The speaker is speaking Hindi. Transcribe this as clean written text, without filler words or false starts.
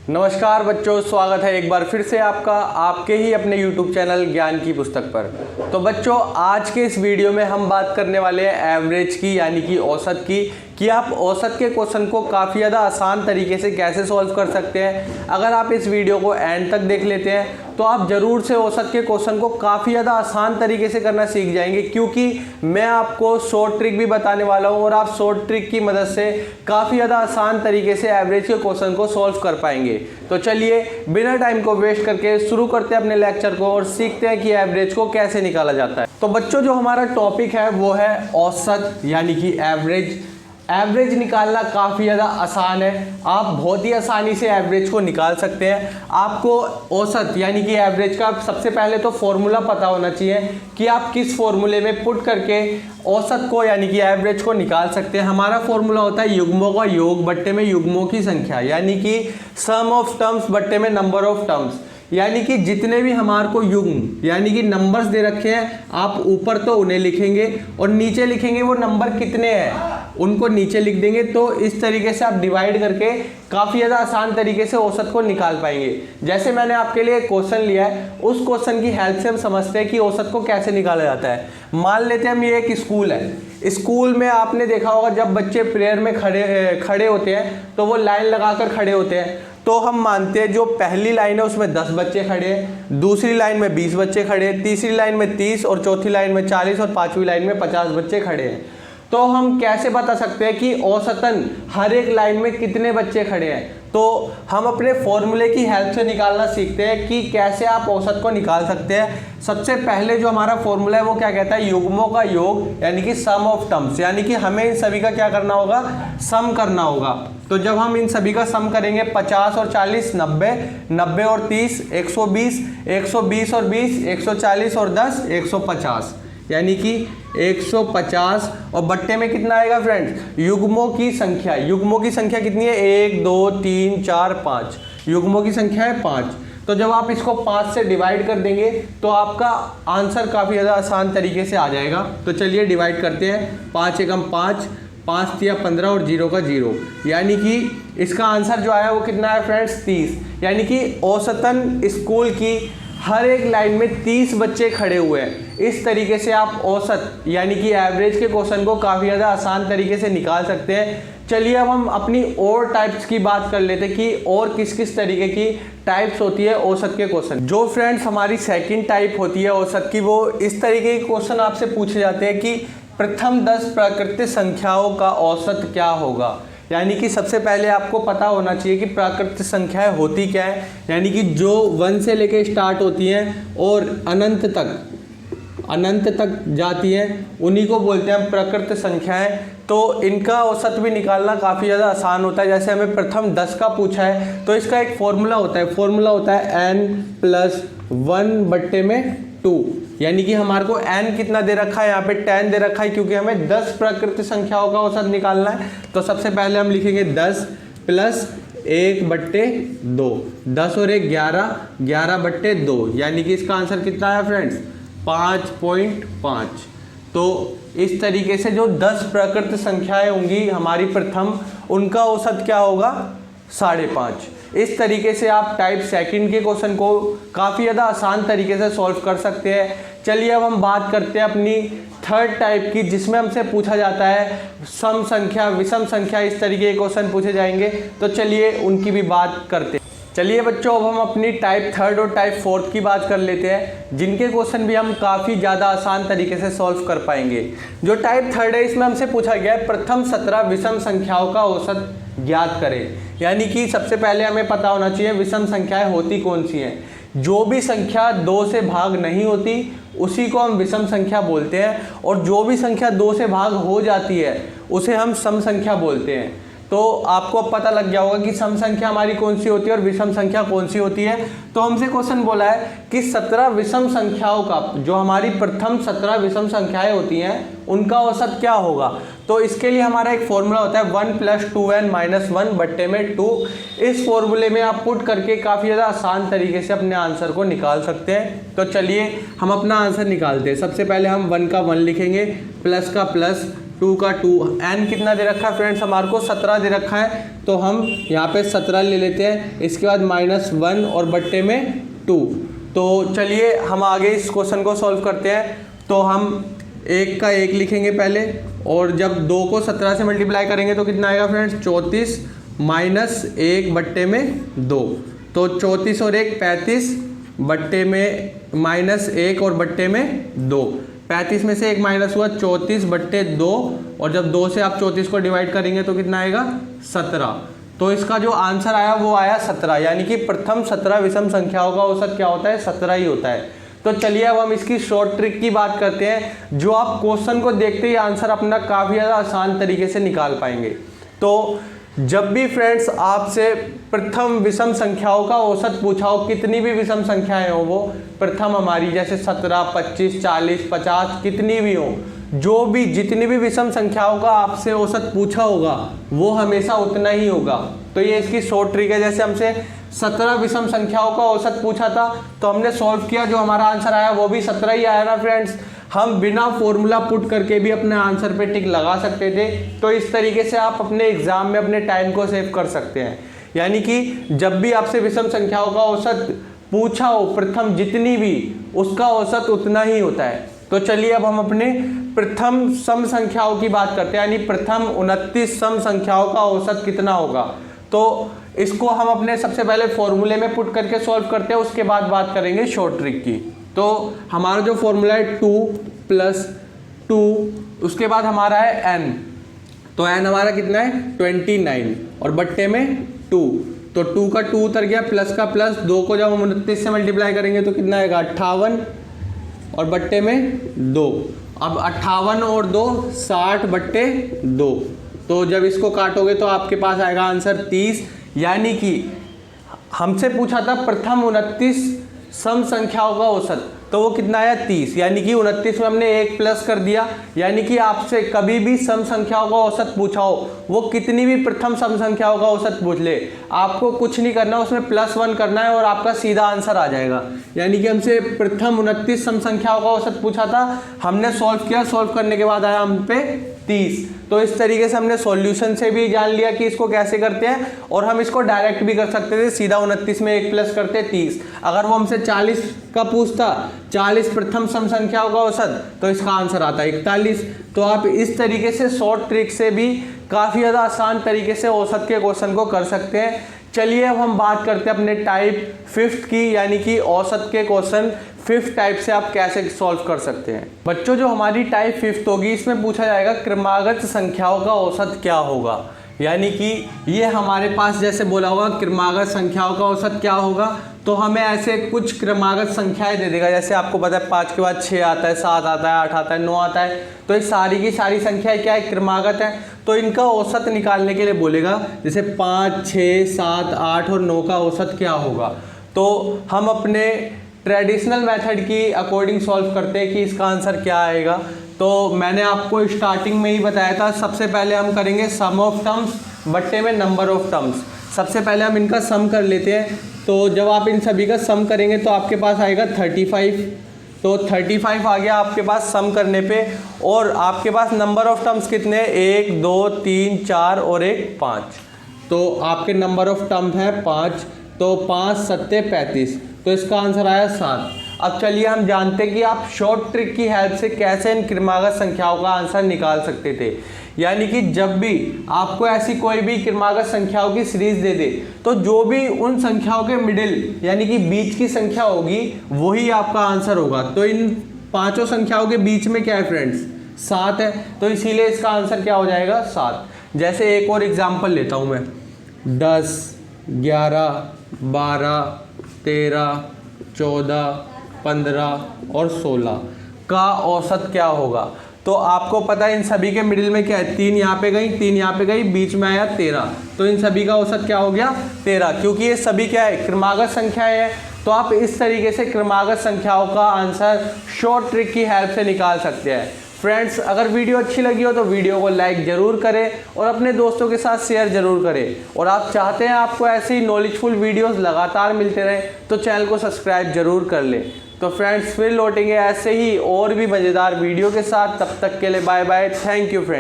नमस्कार बच्चों, स्वागत है एक बार फिर से आपका आपके ही अपने YouTube चैनल ज्ञान की पुस्तक पर। तो बच्चों, आज के इस वीडियो में हम बात करने वाले हैं एवरेज की, यानी कि औसत की, कि आप औसत के क्वेश्चन को काफ़ी ज़्यादा आसान तरीके से कैसे सॉल्व कर सकते हैं। अगर आप इस वीडियो को एंड तक देख लेते हैं तो आप ज़रूर से औसत के क्वेश्चन को काफ़ी ज़्यादा आसान तरीके से करना सीख जाएंगे, क्योंकि मैं आपको शॉर्ट ट्रिक भी बताने वाला हूँ और आप शॉर्ट ट्रिक की मदद से काफ़ी ज़्यादा आसान तरीके से एवरेज के क्वेश्चन को सॉल्व कर पाएंगे। तो चलिए बिना टाइम को वेस्ट करके शुरू करते हैं अपने लेक्चर को और सीखते हैं कि एवरेज को कैसे निकाला जाता है। तो बच्चों, जो हमारा टॉपिक है वो है औसत, यानी कि एवरेज। एवरेज निकालना काफ़ी ज़्यादा आसान है, आप बहुत ही आसानी से एवरेज को निकाल सकते हैं। आपको औसत यानी कि एवरेज का सबसे पहले तो फॉर्मूला पता होना चाहिए कि आप किस फॉर्मूले में पुट करके औसत को यानी कि एवरेज को निकाल सकते हैं। हमारा फॉर्मूला होता है युग्मों का योग बट्टे में युग्मों की संख्या, यानी कि सम ऑफ टर्म्स बट्टे में नंबर ऑफ टर्म्स। यानी कि जितने भी हमारे को युग्म यानी कि नंबर्स दे रखे हैं, आप ऊपर तो उन्हें लिखेंगे और नीचे लिखेंगे वो नंबर कितने हैं उनको नीचे लिख देंगे। तो इस तरीके से आप डिवाइड करके काफ़ी ज़्यादा आसान तरीके से औसत को निकाल पाएंगे। जैसे मैंने आपके लिए एक क्वेश्चन लिया है, उस क्वेश्चन की हेल्प से हम समझते हैं कि औसत को कैसे निकाला जाता है। मान लेते हैं हम ये एक स्कूल है। स्कूल में आपने देखा होगा जब बच्चे प्रेयर में खड़े होते हैं तो वो लाइन लगाकर खड़े होते हैं। तो हम मानते हैं जो पहली लाइन है उसमें 10 बच्चे खड़े हैं, दूसरी लाइन में 20 बच्चे खड़े हैं, तीसरी लाइन में 30 और चौथी लाइन में 40 और पांचवी लाइन में 50 बच्चे खड़े हैं। तो हम कैसे बता सकते हैं कि औसतन हर एक लाइन में कितने बच्चे खड़े हैं? तो हम अपने फॉर्मूले की हेल्प से निकालना सीखते हैं कि कैसे आप औसत को निकाल सकते हैं। सबसे पहले जो हमारा फॉर्मूला है वो क्या कहता है, युग्मों का योग यानी कि सम ऑफ टर्म्स, यानी कि हमें इन सभी का क्या करना होगा, सम करना होगा। तो जब हम इन सभी का सम करेंगे 50 और 40 90, 90 और 30 120, 120 और 20 140 और 10 150, यानी कि 150। और बट्टे में कितना आएगा फ्रेंड्स, युग्मों की संख्या। युग्मों की संख्या कितनी है, 1 2 3 4 5, युग्मों की संख्या है 5। तो जब आप इसको 5 से डिवाइड कर देंगे तो आपका आंसर काफ़ी ज़्यादा आसान तरीके से आ जाएगा। तो चलिए डिवाइड करते हैं। 5 एकम 5, 5 तिया 15 और 0 का 0, यानी कि इसका आंसर जो आया वो कितना है फ्रेंड्स, 30। यानी कि औसतन स्कूल की हर एक लाइन में 30 बच्चे खड़े हुए हैं। इस तरीके से आप औसत यानी कि एवरेज के क्वेश्चन को काफ़ी ज़्यादा आसान तरीके से निकाल सकते हैं। चलिए अब हम अपनी और टाइप्स की बात कर लेते हैं कि और किस किस तरीके की टाइप्स होती है औसत के क्वेश्चन। जो फ्रेंड्स हमारी सेकंड टाइप होती है औसत की, वो इस तरीके के क्वेश्चन आपसे पूछे जाते हैं कि प्रथम 10 प्राकृतिक संख्याओं का औसत क्या होगा। यानी कि सबसे पहले आपको पता होना चाहिए कि प्राकृतिक संख्याएं होती क्या है, यानी कि जो 1 से लेके स्टार्ट होती हैं और अनंत तक जाती हैं, उन्हीं को बोलते हैं प्राकृतिक संख्याएं। तो इनका औसत भी निकालना काफ़ी ज़्यादा आसान होता है। जैसे हमें प्रथम 10 का पूछा है तो इसका एक फॉर्मूला होता है, फॉर्मूला होता है n+1/2, यानी कि हमारे को n कितना दे रखा है, यहाँ पे 10 दे रखा है, क्योंकि हमें 10 प्राकृतिक संख्याओं का औसत निकालना है। तो सबसे पहले हम लिखेंगे 10 + 1/2, 10 और 1 11, 11/2, यानी कि इसका आंसर कितना है फ्रेंड्स, 5.5। तो इस तरीके से जो 10 प्राकृतिक संख्याएं होंगी हमारी प्रथम, उनका औसत क्या होगा, 5.5। इस तरीके से आप टाइप सेकंड के क्वेश्चन को काफ़ी ज़्यादा आसान तरीके से सॉल्व कर सकते हैं। चलिए अब हम बात करते हैं अपनी थर्ड टाइप की, जिसमें हमसे पूछा जाता है सम संख्या, विषम संख्या, इस तरीके के क्वेश्चन पूछे जाएंगे। तो चलिए उनकी भी बात करते हैं। चलिए बच्चों, अब हम अपनी टाइप थर्ड और टाइप फोर्थ की बात कर लेते हैं, जिनके क्वेश्चन भी हम काफ़ी ज़्यादा आसान तरीके से सॉल्व कर पाएंगे। जो टाइप थर्ड है, इसमें हमसे पूछा गया है प्रथम 17 विषम संख्याओं का औसत ज्ञात करें। यानी कि सबसे पहले हमें पता होना चाहिए विषम संख्याएं होती कौन सी हैं। जो भी संख्या 2 से भाग नहीं होती उसी को हम विषम संख्या बोलते हैं, और जो भी संख्या 2 से भाग हो जाती है उसे हम सम संख्या बोलते हैं। तो आपको अब पता लग गया होगा कि सम संख्या हमारी कौन सी होती है और विषम संख्या कौन सी होती है। तो हमसे क्वेश्चन बोला है कि 17 विषम संख्याओं का, जो हमारी प्रथम 17 विषम संख्याएं होती हैं, उनका औसत क्या होगा। तो इसके लिए हमारा एक फॉर्मूला होता है 1 + 2n-1/2। इस फॉर्मूले में आप पुट करके काफ़ी ज़्यादा आसान तरीके से अपने आंसर को निकाल सकते हैं। तो चलिए हम अपना आंसर निकालते हैं। सबसे पहले हम 1 का 1 लिखेंगे, प्लस का प्लस, 2 का 2, n कितना दे रखा है फ्रेंड्स हमारे को 17 दे रखा है, तो हम यहाँ पे 17 ले लेते हैं। इसके बाद -1 और बट्टे में 2। तो चलिए हम आगे इस क्वेश्चन को सॉल्व करते हैं। तो हम 1 का 1 लिखेंगे पहले, और जब 2 को 17 से मल्टीप्लाई करेंगे तो कितना आएगा फ्रेंड्स 34 -1 बट्टे में 2। तो 34 और 1 35 बट्टे में -1 और बट्टे में 2। 35 में से 1 माइनस हुआ 34 बट्टे 2, और जब 2 से आप 34 को डिवाइड करेंगे तो कितना आएगा 17। तो इसका जो आंसर आया वो आया 17, यानी कि प्रथम 17 विषम संख्याओं का औसत क्या होता है 17 ही होता है। तो चलिए अब हम इसकी शॉर्ट ट्रिक की बात करते हैं, जो आप क्वेश्चन को देखते ही आंसर अपना काफ़ी ज़्यादा आसान तरीके से निकाल पाएंगे। तो जब भी फ्रेंड्स आपसे प्रथम विषम संख्याओं का औसत पूछा हो, कितनी भी विषम संख्याएं हो वो प्रथम हमारी, जैसे 17, 25, 40, 50 कितनी भी हो, जो भी जितनी भी विषम संख्याओं का आपसे औसत पूछा होगा वो हमेशा उतना ही होगा। तो ये इसकी शॉर्ट ट्रिक है। जैसे हमसे 17 विषम संख्याओं का औसत पूछा था तो हमने सॉल्व किया, जो हमारा आंसर आया वो भी 17 ही आया ना फ्रेंड्स। हम बिना फॉर्मूला पुट करके भी अपने आंसर पे टिक लगा सकते थे। तो इस तरीके से आप अपने एग्जाम में अपने टाइम को सेव कर सकते हैं। यानी कि जब भी आपसे विषम संख्याओं का औसत पूछा हो प्रथम जितनी भी, उसका औसत उतना ही होता है। तो चलिए अब हम अपने प्रथम सम संख्याओं की बात करते हैं, यानी प्रथम 29 सम संख्याओं का औसत कितना होगा। तो इसको हम अपने सबसे पहले फॉर्मूले में पुट करके सॉल्व करते हैं, उसके बाद बात करेंगे शॉर्ट ट्रिक की। तो हमारा जो फॉर्मूला है 2 + 2, उसके बाद हमारा है n। तो n हमारा कितना है 29 और बट्टे में 2। तो 2 का 2 उतर गया, प्लस का प्लस, 2 को जब हम 29 से मल्टीप्लाई करेंगे तो कितना आएगा 58 और बट्टे में 2। अब 58 और 2 60 बट्टे 2। तो जब इसको काटोगे तो आपके पास आएगा आंसर 30। यानी कि हमसे पूछा था प्रथम 29 सम संख्याओं का औसत, तो वो कितना आया 30। यानी कि 29 में हमने 1 प्लस कर दिया। यानी कि आपसे कभी भी सम संख्याओं का औसत पूछा हो, वो कितनी भी प्रथम सम संख्याओं का औसत पूछ ले, आपको कुछ नहीं करना, उसमें +1 करना है और आपका सीधा आंसर आ जाएगा। यानी कि हमसे प्रथम 29 सम संख्याओं का औसत पूछा था, हमने सॉल्व किया, सॉल्व करने के बाद आया हम पे 30। तो इस तरीके से हमने सॉल्यूशन से भी जान लिया कि इसको कैसे करते हैं, और हम इसको डायरेक्ट भी कर सकते थे, सीधा 29 में 1 प्लस करते 30। अगर वो हमसे 40 का पूछता, 40 प्रथम सम संख्याओं का औसत, तो इसका आंसर आता है 41। तो आप इस तरीके से शॉर्ट ट्रिक से भी काफ़ी ज़्यादा आसान तरीके से औसत के क्वेश्चन को कर सकते हैं। चलिए अब हम बात करते हैं अपने टाइप 5th की, यानी कि औसत के क्वेश्चन 5th टाइप से आप कैसे सॉल्व कर सकते हैं। बच्चों जो हमारी टाइप 5th होगी, इसमें पूछा जाएगा क्रमागत संख्याओं का औसत क्या होगा। यानी कि ये हमारे पास जैसे बोला होगा क्रमागत संख्याओं का औसत क्या होगा, तो हमें ऐसे कुछ क्रमागत संख्याएं दे देगा। जैसे आपको पता है 5 के बाद 6 आता है, 7 आता है, 8 आता है, 9 आता है। तो ये सारी की सारी संख्याएं क्या है क्रमागत है। तो इनका औसत निकालने के लिए बोलेगा, जैसे 5, 6, 7, 8 और 9 का औसत क्या होगा। तो हम अपने ट्रेडिशनल मेथड की अकॉर्डिंग सॉल्व करते हैं कि इसका आंसर क्या आएगा। तो मैंने आपको स्टार्टिंग में ही बताया था, सबसे पहले हम करेंगे सम ऑफ टर्म्स बट्टे में नंबर ऑफ टर्म्स। सबसे पहले हम इनका सम कर लेते हैं। तो जब आप इन सभी का सम करेंगे तो आपके पास आएगा 35। तो 35 आ गया आपके पास सम करने पे, और आपके पास नंबर ऑफ टर्म्स कितने, 1, 2, 3, 4 और 1 5। तो आपके नंबर ऑफ टर्म है 5। तो 5 7 35, तो इसका आंसर आया 7। अब चलिए हम जानते हैं कि आप शॉर्ट ट्रिक की हेल्प से कैसे इन क्रमागत संख्याओं का आंसर निकाल सकते थे। यानी कि जब भी आपको ऐसी कोई भी क्रमागत संख्याओं की सीरीज दे दे, तो जो भी उन संख्याओं के मिडिल यानी कि बीच की संख्या होगी वही आपका आंसर होगा। तो इन पांचों संख्याओं के बीच में क्या है फ्रेंड्स 7 है, तो इसीलिए इसका आंसर क्या हो जाएगा 7। जैसे एक और एग्जाम्पल लेता हूँ मैं, 10, 11, 12, 13, 14, 15 और 16 का औसत क्या होगा। तो आपको पता है इन सभी के मिडिल में क्या है, 3 यहाँ पे गई, 3 यहाँ पे गई, बीच में आया 13। तो इन सभी का औसत क्या हो गया 13, क्योंकि ये सभी क्या है क्रमागत संख्याएं हैं। तो आप इस तरीके से क्रमागत संख्याओं का आंसर शॉर्ट ट्रिक की हेल्प से निकाल सकते हैं। फ्रेंड्स अगर वीडियो अच्छी लगी हो तो वीडियो को लाइक ज़रूर करें और अपने दोस्तों के साथ शेयर ज़रूर करें। और आप चाहते हैं आपको ऐसी नॉलेजफुल वीडियोस लगातार मिलते रहें तो चैनल को सब्सक्राइब ज़रूर कर लें। तो फ्रेंड्स फिर लौटेंगे ऐसे ही और भी मज़ेदार वीडियो के साथ, तब तक के लिए bye bye, thank you friends.